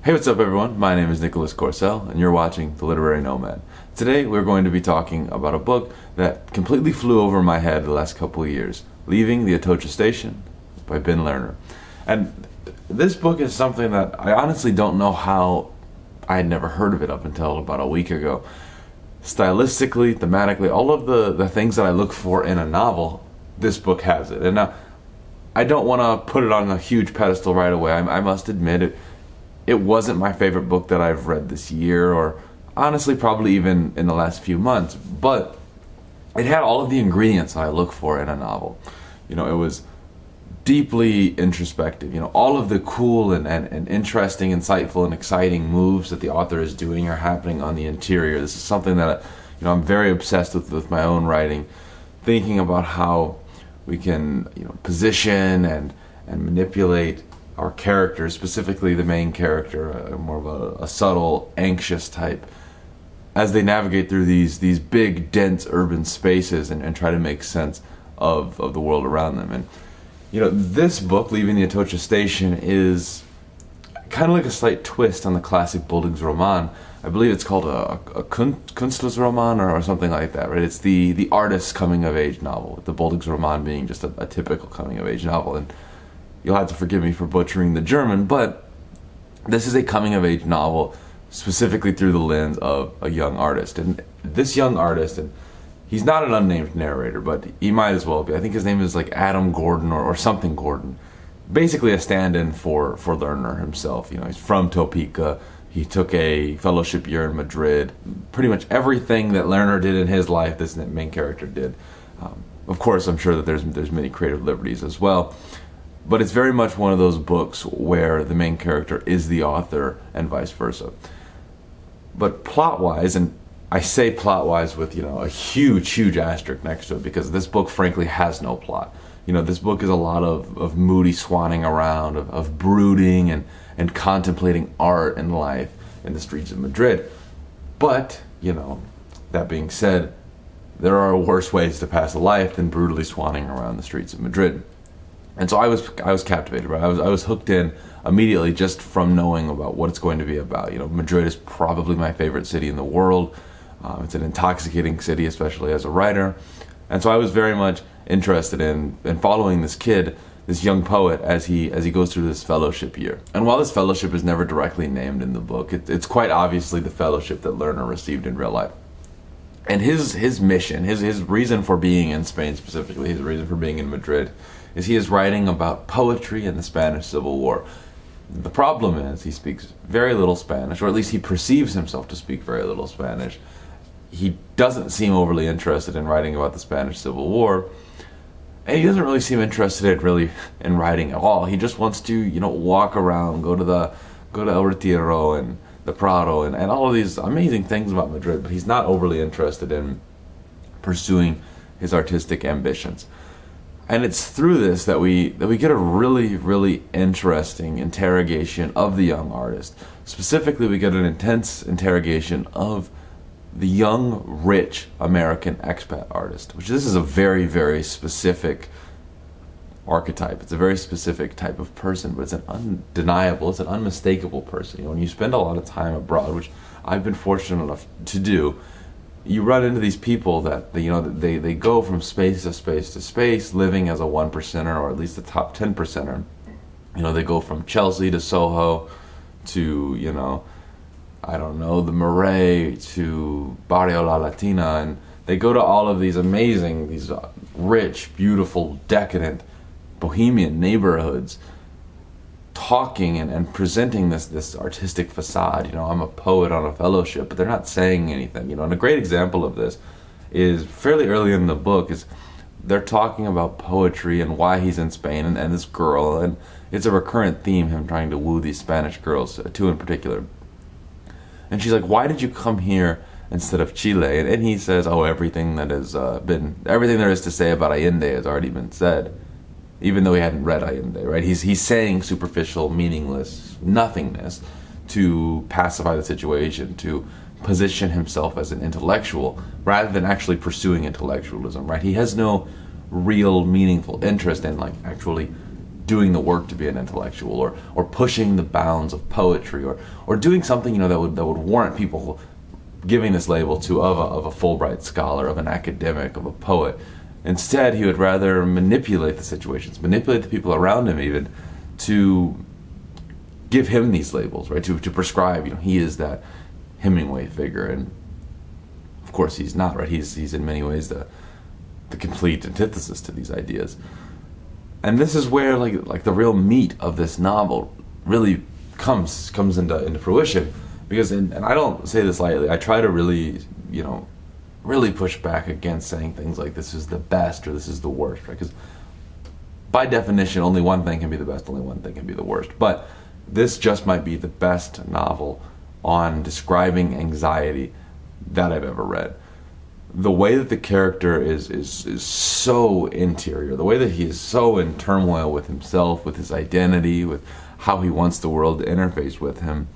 Hey, what's up everyone? My name is Nicholas Corcel and you're watching The Literary Nomad. Today we're going to be talking about a book that completely flew over my head the last couple of years, Leaving the Atocha Station by Ben Lerner. And this book is something that I honestly don't know how I had never heard of it up until about a week ago. Stylistically, thematically, all of the things that I look for in a novel, this book has it. And now, I don't want to put it on a huge pedestal right away. I must admit it wasn't my favorite book that I've read this year, or honestly probably even in the last few months, but it had all of the ingredients I look for in a novel. You know, it was deeply introspective. You know, all of the cool and interesting, insightful and exciting moves that the author is doing are happening on the interior. This is something that, you know, I'm very obsessed with my own writing, thinking about how we can, you know, position and manipulate our characters, specifically the main character, more of a subtle, anxious type, as they navigate through these big, dense urban spaces and try to make sense of the world around them. And you know, this book, Leaving the Atocha Station, is kind of like a slight twist on the classic Bildungsroman. I believe it's called a Kunstlersroman or something like that, right? It's the artist's coming-of-age novel, with the Bildungsroman being just a typical coming-of-age novel. And you'll have to forgive me for butchering the German, but this is a coming-of-age novel specifically through the lens of a young artist. And this young artist, and he's not an unnamed narrator, but he might as well be. I think his name is like Adam Gordon or something Gordon. Basically a stand-in for Lerner himself. You know, he's from Topeka. He took a fellowship year in Madrid. Pretty much everything that Lerner did in his life, this main character did. Of course, I'm sure that there's many creative liberties as well. But it's very much one of those books where the main character is the author and vice versa. But plot-wise, and I say plot-wise with, you know, a huge asterisk next to it, because this book frankly has no plot. You know, this book is a lot of moody swanning around, of brooding and contemplating art and life in the streets of Madrid. But, you know, that being said, there are worse ways to pass a life than brutally swanning around the streets of Madrid. And so I was captivated, right? I was hooked in immediately just from knowing about what it's going to be about. You know, Madrid is probably my favorite city in the world. It's an intoxicating city, especially as a writer. And so I was very much interested in following this kid, this young poet, as he goes through this fellowship year. And while this fellowship is never directly named in the book, it's quite obviously the fellowship that Lerner received in real life. And his mission, his reason for being in Spain specifically, his reason for being in Madrid, is he is writing about poetry and the Spanish Civil War. The problem is he speaks very little Spanish, or at least he perceives himself to speak very little Spanish. He doesn't seem overly interested in writing about the Spanish Civil War, and he doesn't really seem interested in writing at all. He just wants to, you know, walk around, go to El Retiro and the Prado and all of these amazing things about Madrid, but he's not overly interested in pursuing his artistic ambitions. And it's through this that we get a really interesting interrogation of the young artist. Specifically, we get an intense interrogation of the young, rich American expat artist, which this is a very specific archetype. It's a very specific type of person, but it's an undeniable, it's an unmistakable person. You know, when you spend a lot of time abroad, which I've been fortunate enough to do, you run into these people that they go from space to space to space, living as a 1%er, or at least the top 10%er. You know, they go from Chelsea to Soho to, you know, I don't know, the Marais to Barrio La Latina, and they go to all of these amazing, these rich, beautiful, decadent, bohemian neighborhoods, talking and presenting this artistic facade. You know, I'm a poet on a fellowship, but they're not saying anything. You know, and a great example of this is fairly early in the book is they're talking about poetry and why he's in Spain and this girl, and it's a recurrent theme, him trying to woo these Spanish girls, two in particular. And she's like, why did you come here instead of Chile? And he says, oh, everything there is to say about Allende has already been said. Even though he hadn't read Allende, right? He's saying superficial, meaningless nothingness to pacify the situation, to position himself as an intellectual, rather than actually pursuing intellectualism, right? He has no real, meaningful interest in, like, actually doing the work to be an intellectual, or pushing the bounds of poetry, or doing something that would warrant people giving this label of a Fulbright scholar, of an academic, of a poet. Instead, he would rather manipulate the situations, manipulate the people around him even, to give him these labels, right? To prescribe, he is that Hemingway figure, and of course he's not, right? He's in many ways the complete antithesis to these ideas. And this is where like the real meat of this novel really comes into fruition, because and I don't say this lightly. I try to really really push back against saying things like this is the best or this is the worst, right? Because by definition, only one thing can be the best, only one thing can be the worst. But this just might be the best novel on describing anxiety that I've ever read. The way that the character is so interior, the way that he is so in turmoil with himself, with his identity, with how he wants the world to interface with him,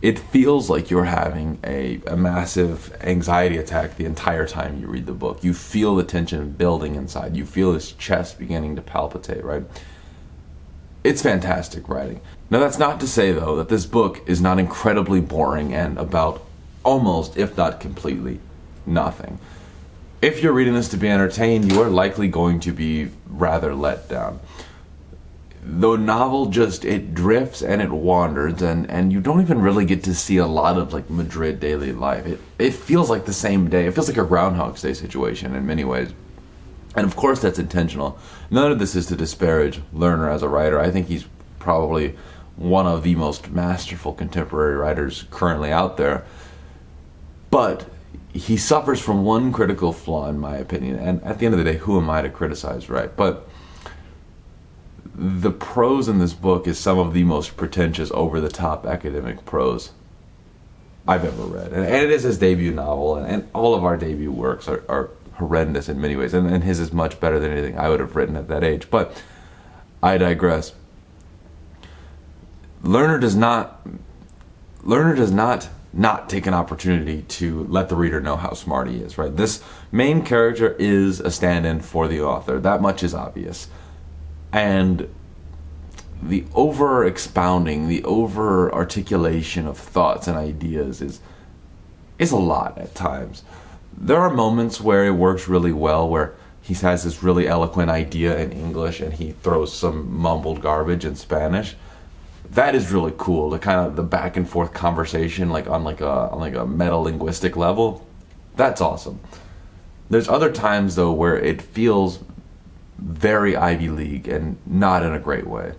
it feels like you're having a massive anxiety attack the entire time you read the book. You feel the tension building inside. You feel his chest beginning to palpitate, right? It's fantastic writing. Now, that's not to say, though, that this book is not incredibly boring and about almost, if not completely, nothing. If you're reading this to be entertained, you are likely going to be rather let down. The novel it drifts and it wanders, and you don't even really get to see a lot of like Madrid daily life. It feels like the same day. It feels like a Groundhog's Day situation in many ways. And of course that's intentional. None of this is to disparage Lerner as a writer. I think he's probably one of the most masterful contemporary writers currently out there. But he suffers from one critical flaw, in my opinion. And at the end of the day, who am I to criticize, right? But the prose in this book is some of the most pretentious, over-the-top academic prose I've ever read. And it is his debut novel, and all of our debut works are horrendous in many ways. And his is much better than anything I would have written at that age. But I digress. Lerner does not take an opportunity to let the reader know how smart he is, right? This main character is a stand-in for the author. That much is obvious. And the over-expounding, the over-articulation of thoughts and ideas is a lot at times. There are moments where it works really well, where he has this really eloquent idea in English and he throws some mumbled garbage in Spanish. That is really cool. The kind of the back and forth conversation, on a meta-linguistic level. That's awesome. There's other times though where it feels very Ivy League and not in a great way.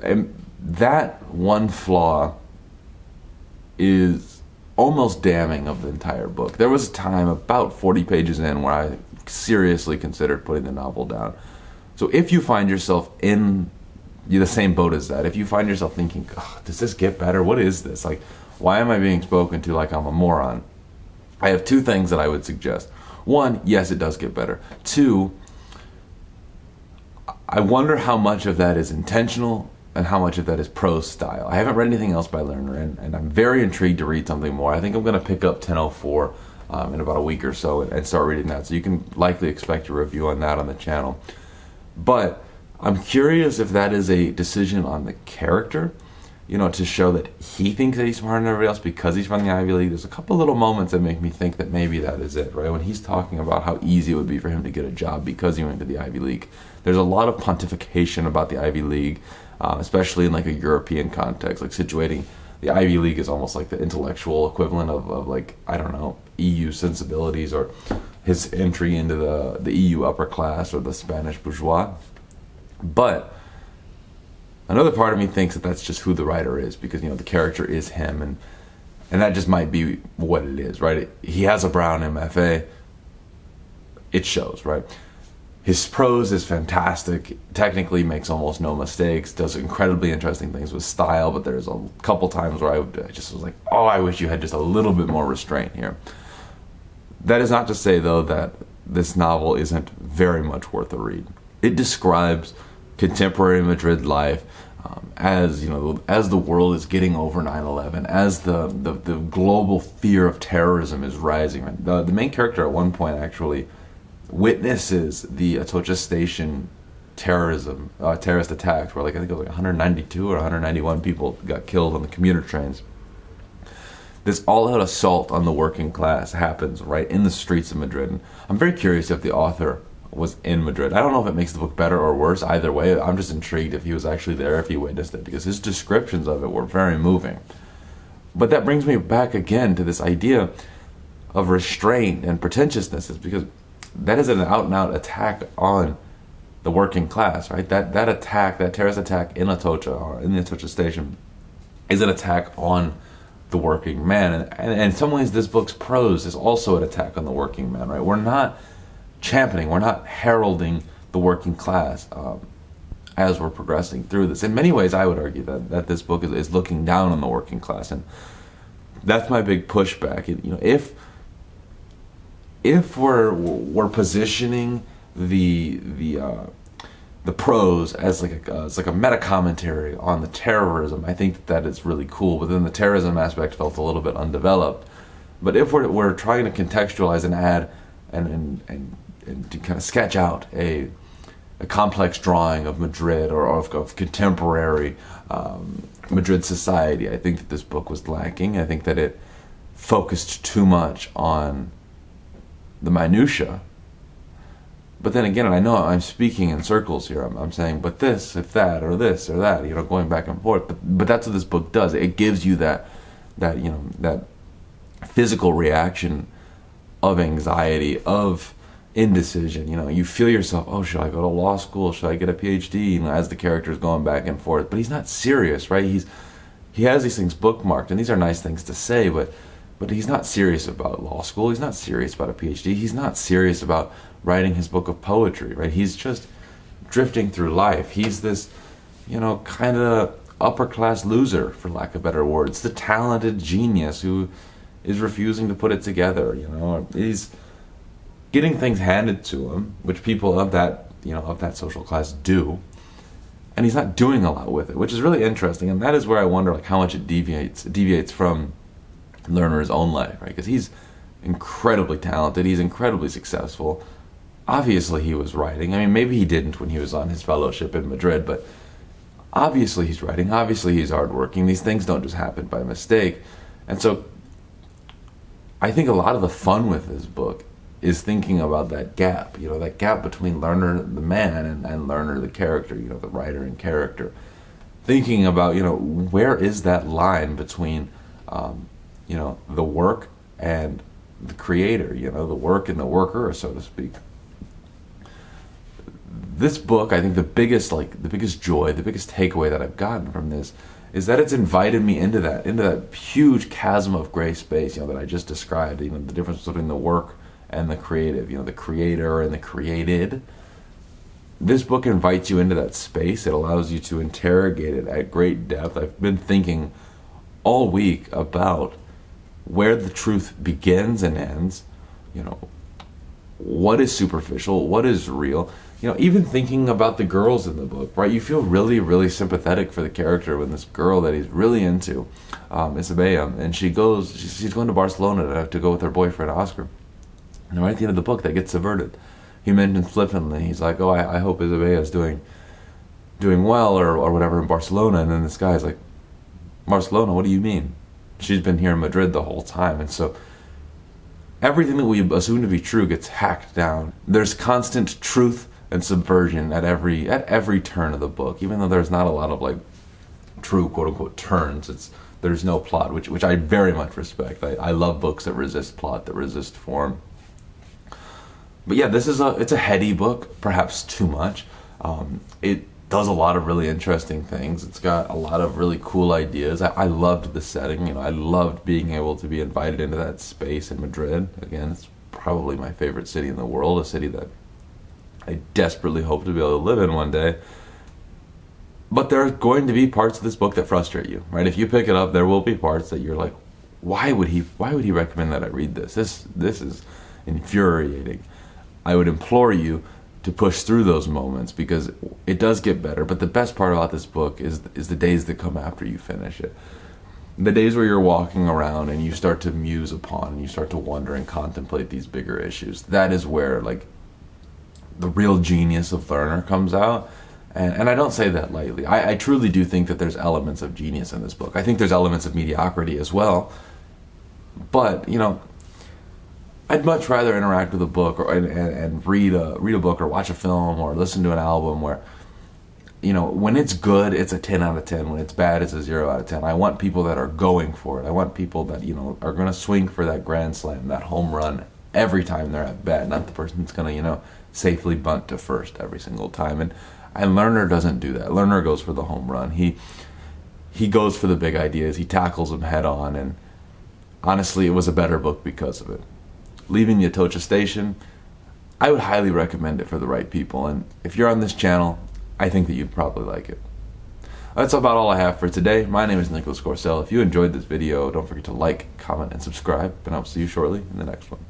And that one flaw is almost damning of the entire book. There was a time about 40 pages in where I seriously considered putting the novel down. So if you find yourself in the same boat as that, if you find yourself thinking, does this get better? What is this? Why am I being spoken to like I'm a moron? I have two things that I would suggest. One, yes, it does get better. Two, I wonder how much of that is intentional and how much of that is prose style. I haven't read anything else by Lerner, and I'm very intrigued to read something more. I think I'm going to pick up 1004 in about a week or so and start reading that. So you can likely expect a review on that on the channel. But I'm curious if that is a decision on the character, to show that he thinks that he's smarter than everybody else because he's from the Ivy League. There's a couple little moments that make me think that maybe that is it, right? When he's talking about how easy it would be for him to get a job because he went to the Ivy League. There's a lot of pontification about the Ivy League, especially in a European context, situating the Ivy League is almost like the intellectual equivalent of EU sensibilities, or his entry into the EU upper class or the Spanish bourgeois. But another part of me thinks that that's just who the writer is, because the character is him, and that just might be what it is, right? He has a Brown MFA. It shows, right? His prose is fantastic, technically makes almost no mistakes, does incredibly interesting things with style, but there's a couple times where I just was like, I wish you had just a little bit more restraint here. That is not to say, though, that this novel isn't very much worth a read. It describes contemporary Madrid life as the world is getting over 9/11, as the global fear of terrorism is rising. The main character at one point actually witnesses the Atocha Station terrorist attacks, where like I think it was like 192 or 191 people got killed on the commuter trains. This all-out assault on the working class happens right in the streets of Madrid. And I'm very curious if the author was in Madrid. I don't know if it makes the book better or worse. Either way, I'm just intrigued if he was actually there, if he witnessed it, because his descriptions of it were very moving. But that brings me back again to this idea of restraint and pretentiousness, is because that is an out-and-out attack on the working class, right? That attack, that terrorist attack in Atocha, or in the Atocha Station, is an attack on the working man. And in some ways, this book's prose is also an attack on the working man, right? We're not championing, we're not heralding the working class as we're progressing through this. In many ways, I would argue that this book is looking down on the working class, and that's my big pushback. You know, if we're positioning the prose as like a meta commentary on the terrorism, I think that is really cool. But then the terrorism aspect felt a little bit undeveloped. But if we're trying to contextualize and add and to kind of sketch out a complex drawing of Madrid, or of contemporary Madrid society, I think that this book was lacking. I think that it focused too much on the minutia. But then again, and I know I'm speaking in circles here, I'm saying, but this, if that, or this, or that, you know, going back and forth. But that's what this book does. It gives you that physical reaction of anxiety, of indecision. You know, you feel yourself, oh, should I go to law school? Should I get a PhD? You know, as the character's going back and forth. But he's not serious, right? He has these things bookmarked, and these are nice things to say, but he's not serious about law school. He's not serious about a PhD. He's not serious about writing his book of poetry, right? He's just drifting through life. He's this, you know, kind of upper-class loser, for lack of better words, the talented genius who is refusing to put it together, you know. He's getting things handed to him, which people of that social class do, and he's not doing a lot with it, which is really interesting. And that is where I wonder, like, how much it deviates from Lerner's own life, right? Because he's incredibly talented, he's incredibly successful. Obviously he was writing. I mean, maybe he didn't when he was on his fellowship in Madrid, but obviously he's writing, obviously he's hardworking. These things don't just happen by mistake. And so I think a lot of the fun with this book is thinking about that gap, you know, that gap between Lerner the man and Lerner the character, you know, the writer and character. Thinking about, you know, where is that line between you know, the work and the creator, you know, the work and the worker, so to speak. This book, I think the biggest joy, the biggest takeaway that I've gotten from this is that it's invited me into that huge chasm of gray space, you know, that I just described, you know, the difference between the work and the creative, you know, the creator and the created. This book invites you into that space. It allows you to interrogate it at great depth. I've been thinking all week about where the truth begins and ends, you know, what is superficial, what is real. You know, even thinking about the girls in the book, right? You feel really, really sympathetic for the character when this girl that he's really into, Isabella, and she's going to Barcelona to go with her boyfriend, Oscar. And right at the end of the book, that gets subverted. He mentions flippantly, he's like, oh, I hope Isabella's doing well or whatever in Barcelona. And then this guy's like, Barcelona, what do you mean? She's been here in Madrid the whole time. And so everything that we assume to be true gets hacked down. There's constant truth and subversion at every turn of the book, even though there's not a lot of like true quote unquote turns. There's no plot, which I very much respect. I love books that resist plot, that resist form. But yeah, it's a heady book, perhaps too much. It does a lot of really interesting things. It's got a lot of really cool ideas. I loved the setting. You know, I loved being able to be invited into that space in Madrid. Again, it's probably my favorite city in the world, a city that I desperately hope to be able to live in one day. But there are going to be parts of this book that frustrate you, right? If you pick it up, there will be parts that you're like, why would he recommend that I read this? This is infuriating. I would implore you to push through those moments, because it does get better. But the best part about this book is the days that come after you finish it. The days where you're walking around and you start to muse upon, and you start to wonder and contemplate these bigger issues. That is where, like, the real genius of Lerner comes out. And I don't say that lightly. I truly do think that there's elements of genius in this book. I think there's elements of mediocrity as well. But, you know, I'd much rather interact with a book and read a book or watch a film or listen to an album where, you know, when it's good, it's a 10 out of 10. When it's bad, it's a 0 out of 10. I want people that are going for it. I want people that, you know, are going to swing for that grand slam, that home run every time they're at bat, not the person that's going to, you know, safely bunt to first every single time. And Lerner doesn't do that. Lerner goes for the home run. He goes for the big ideas. He tackles them head on, and honestly, it was a better book because of it. Leaving the Atocha Station, I would highly recommend it for the right people, and if you're on this channel, I think that you'd probably like it. That's about all I have for today. My name is Nicholas Corcel. If you enjoyed this video, don't forget to like, comment, and subscribe, and I'll see you shortly in the next one.